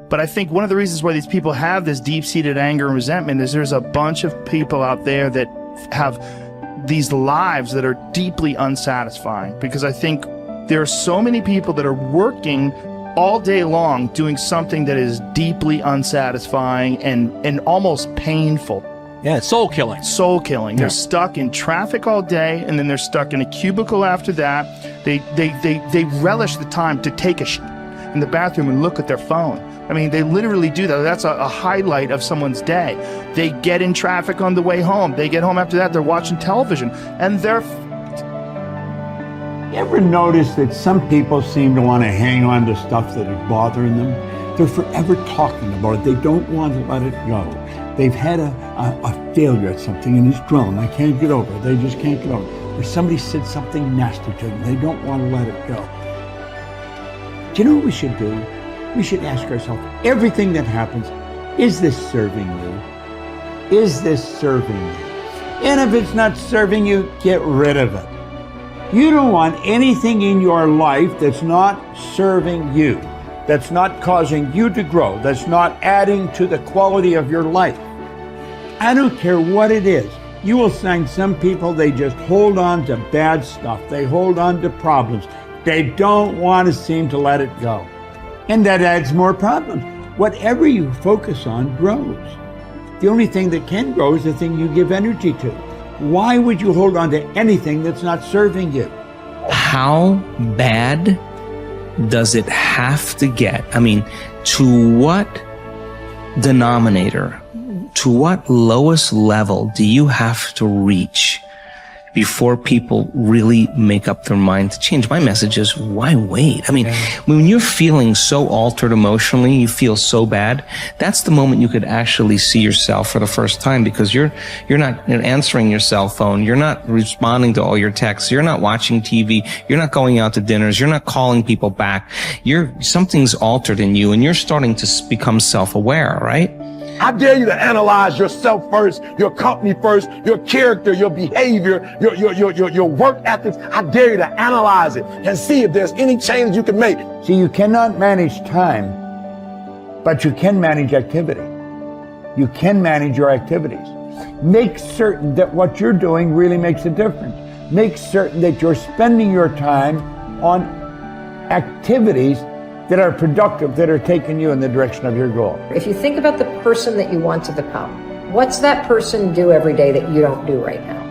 But I think one of the reasons why these people have this deep-seated anger and resentment is there's a bunch of people out there that have these lives that are deeply unsatisfying, because I think there are so many people that are working all day long doing something that is deeply unsatisfying and almost painful. Yeah, it's soul killing. Soul killing. Yeah. They're stuck in traffic all day, and then they're stuck in a cubicle after that. They relish the time to take a shit in the bathroom and look at their phone. I mean, they literally do that. That's a highlight of someone's day. They get in traffic on the way home. They get home after that, they're watching television, and they're... You ever notice that some people seem to want to hang on to stuff that is bothering them? They're forever talking about it. They don't want to let it go. They've had a failure at something and it's grown. I can't get over it. They just can't get over it. Or somebody said something nasty to them. They don't want to let it go. Do you know what we should do? We should ask ourselves, everything that happens, is this serving you? Is this serving you? And if it's not serving you, get rid of it. You don't want anything in your life that's not serving you, that's not causing you to grow, that's not adding to the quality of your life. I don't care what it is. You will find some people, they just hold on to bad stuff. They hold on to problems. They don't want to seem to let it go. And that adds more problems. Whatever you focus on grows. The only thing that can grow is the thing you give energy to. Why would you hold on to anything that's not serving you? How bad does it have to get? I mean, to what denominator, to what lowest level do you have to reach before people really make up their mind to change? My message is, why wait? I mean, when you're feeling so altered emotionally, you feel so bad, that's the moment you could actually see yourself for the first time, because you're not answering your cell phone, you're not responding to all your texts, you're not watching TV, you're not going out to dinners, you're not calling people back. Something's altered in you, and you're starting to become self-aware, right? I dare you to analyze yourself first, your company first, your character, your behavior, your work ethics. I dare you to analyze it and see if there's any change you can make. See, you cannot manage time, but you can manage activity. You can manage your activities. Make certain that what you're doing really makes a difference. Make certain that you're spending your time on activities that are productive, that are taking you in the direction of your goal. If you think about the person that you want to become, what's that person do every day that you don't do right now?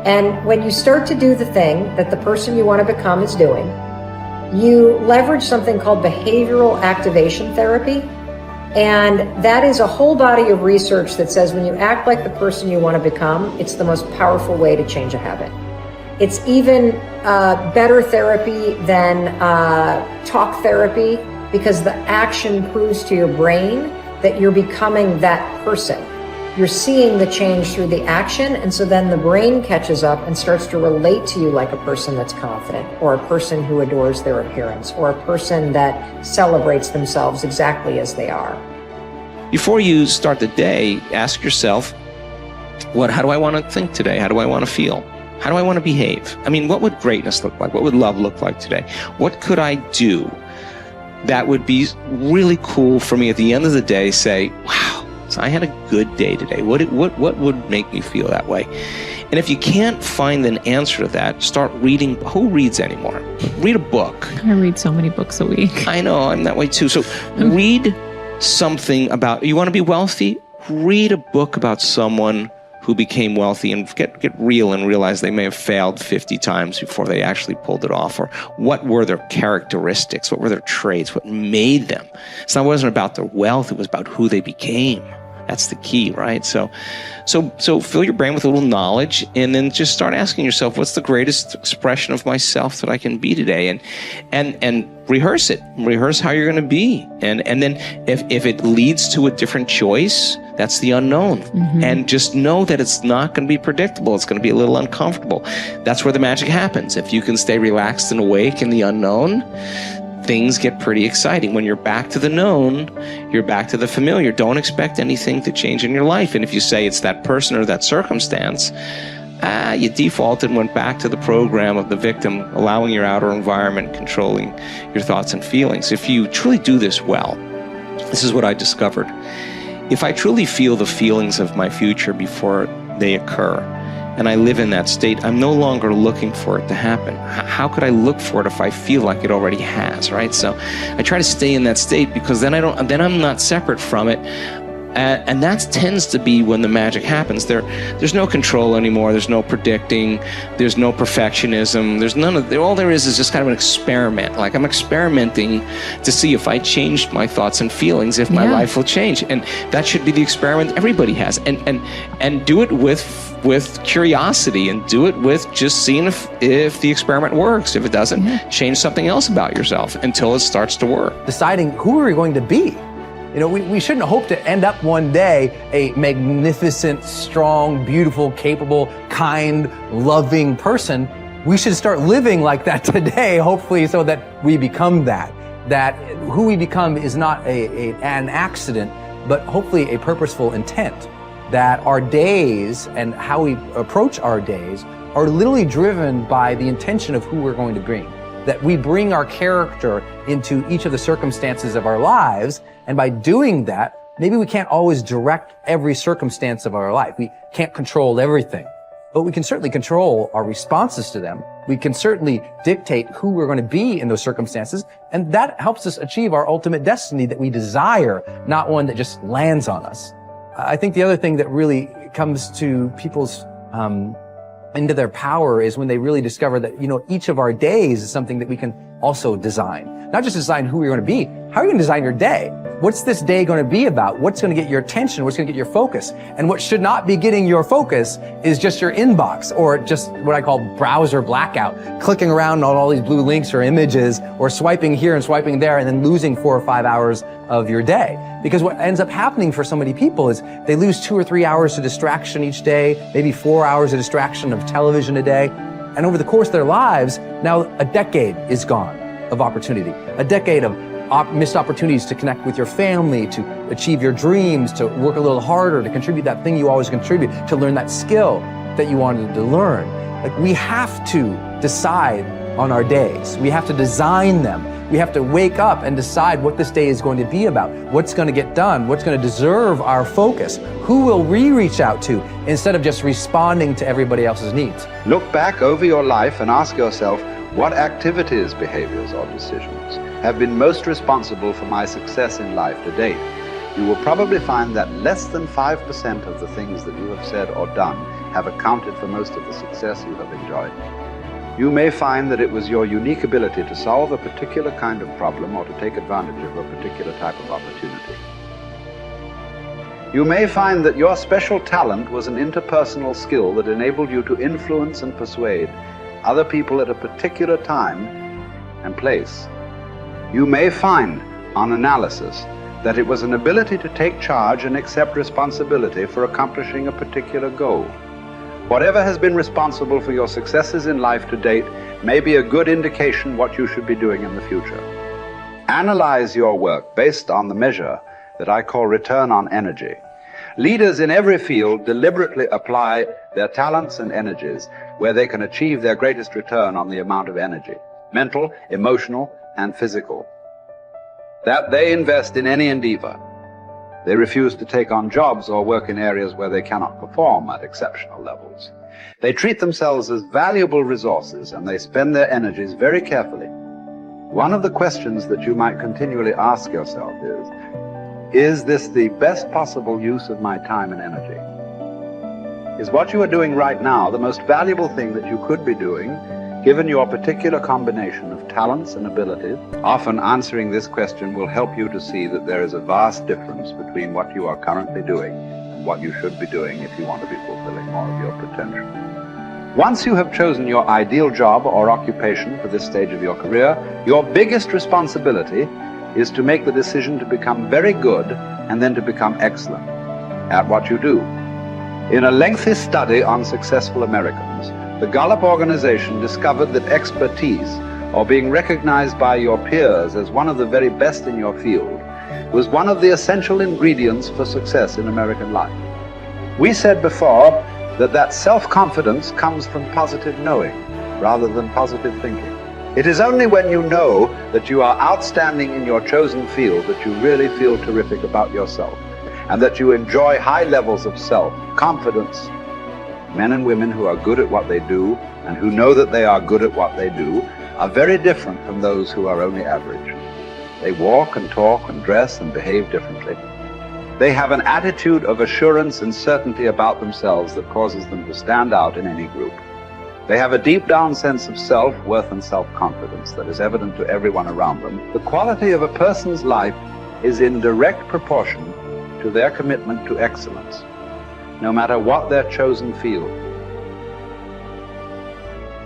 And when you start to do the thing that the person you want to become is doing, you leverage something called behavioral activation therapy. And that is a whole body of research that says when you act like the person you want to become, it's the most powerful way to change a habit. It's even better therapy than talk therapy, because the action proves to your brain that you're becoming that person. You're seeing the change through the action, and so then the brain catches up and starts to relate to you like a person that's confident, or a person who adores their appearance, or a person that celebrates themselves exactly as they are. Before you start the day, ask yourself, how do I want to think today? How do I want to feel? How do I want to behave? I mean, what would greatness look like? What would love look like today? What could I do that would be really cool for me at the end of the day? Say, wow, so I had a good day today. What would make me feel that way? And if you can't find an answer to that, start reading. Who reads anymore? Read a book. I read so many books a week. I know, I'm that way too. So read something about, you want to be wealthy? Read a book about someone who became wealthy, and get real and realize they may have failed 50 times before they actually pulled it off. Or what were their characteristics? What were their traits? What made them? It wasn't about their wealth, it was about who they became. That's the key, right? So fill your brain with a little knowledge, and then just start asking yourself, what's the greatest expression of myself that I can be today? And rehearse it. Rehearse how you're going to be. And then if it leads to a different choice, that's the unknown. Mm-hmm. And just know that it's not going to be predictable. It's going to be a little uncomfortable. That's where the magic happens. If you can stay relaxed and awake in the unknown, things get pretty exciting. When you're back to the known, you're back to the familiar. Don't expect anything to change in your life. And if you say it's that person or that circumstance, you defaulted and went back to the program of the victim, allowing your outer environment controlling your thoughts and feelings. If you truly do this well, This is what I discovered. If I truly feel the feelings of my future before they occur, and I live in that state, I'm no longer looking for it to happen. How could I look for it if I feel like it already has, right? So I try to stay in that state, because then I'm not separate from it. And that tends to be when the magic happens. There's no control anymore. There's no predicting. There's no perfectionism. There's none of. All there is just kind of an experiment. Like, I'm experimenting to see if I changed my thoughts and feelings, if my life will change. And that should be the experiment everybody has. And do it with curiosity, and do it with just seeing if the experiment works. If it doesn't, change something else about yourself until it starts to work. Deciding who are we going to be. You know, we shouldn't hope to end up one day a magnificent, strong, beautiful, capable, kind, loving person. We should start living like that today, hopefully, so that we become that. That who we become is not an accident, but hopefully a purposeful intent. That our days and how we approach our days are literally driven by the intention of who we're going to bring. That we bring our character into each of the circumstances of our lives, and by doing that, maybe we can't always direct every circumstance of our life. We can't control everything, but we can certainly control our responses to them. We can certainly dictate who we're going to be in those circumstances, and that helps us achieve our ultimate destiny that we desire, not one that just lands on us. I think the other thing that really comes to people's into their power is when they really discover that, you know, each of our days is something that we can also design. Not just design who we're going to be. How are you going to design your day? What's this day going to be about? What's going to get your attention? What's going to get your focus? And what should not be getting your focus is just your inbox, or just what I call browser blackout, clicking around on all these blue links or images, or swiping here and swiping there, and then losing 4 or 5 hours of your day. Because what ends up happening for so many people is they lose 2 or 3 hours to distraction each day, maybe 4 hours of distraction of television a day. And over the course of their lives, now a decade is gone of opportunity, a decade of missed opportunities to connect with your family, to achieve your dreams, to work a little harder, to contribute that thing you always contribute, to learn that skill that you wanted to learn. Like, we have to decide on our days. We have to design them. We have to wake up and decide what this day is going to be about, what's going to get done, what's going to deserve our focus, who will we reach out to, instead of just responding to everybody else's needs. Look back over your life and ask yourself, what activities, behaviors, or decisions have been most responsible for my success in life to date? You will probably find that less than 5% of the things that you have said or done have accounted for most of the success you have enjoyed. You may find that it was your unique ability to solve a particular kind of problem or to take advantage of a particular type of opportunity. You may find that your special talent was an interpersonal skill that enabled you to influence and persuade other people at a particular time and place. You may find, on analysis, that it was an ability to take charge and accept responsibility for accomplishing a particular goal. Whatever has been responsible for your successes in life to date may be a good indication what you should be doing in the future. Analyze your work based on the measure that I call return on energy. Leaders in every field deliberately apply their talents and energies where they can achieve their greatest return on the amount of energy, mental, emotional, and physical, that they invest in any endeavor. They refuse to take on jobs or work in areas where they cannot perform at exceptional levels. They treat themselves as valuable resources, and they spend their energies very carefully. One of the questions that you might continually ask yourself is this the best possible use of my time and energy? Is what you are doing right now the most valuable thing that you could be doing, given your particular combination of talents and abilities? Often answering this question will help you to see that there is a vast difference between what you are currently doing and what you should be doing if you want to be fulfilling more of your potential. Once you have chosen your ideal job or occupation for this stage of your career, your biggest responsibility is to make the decision to become very good and then to become excellent at what you do. In a lengthy study on successful Americans, the Gallup organization discovered that expertise, or being recognized by your peers as one of the very best in your field, was one of the essential ingredients for success in American life. We said before that self-confidence comes from positive knowing rather than positive thinking. It is only when you know that you are outstanding in your chosen field that you really feel terrific about yourself, and that you enjoy high levels of self-confidence. Men and women who are good at what they do and who know that they are good at what they do are very different from those who are only average. They walk and talk and dress and behave differently. They have an attitude of assurance and certainty about themselves that causes them to stand out in any group. They have a deep down sense of self-worth and self-confidence that is evident to everyone around them. The quality of a person's life is in direct proportion to their commitment to excellence, no matter what their chosen field.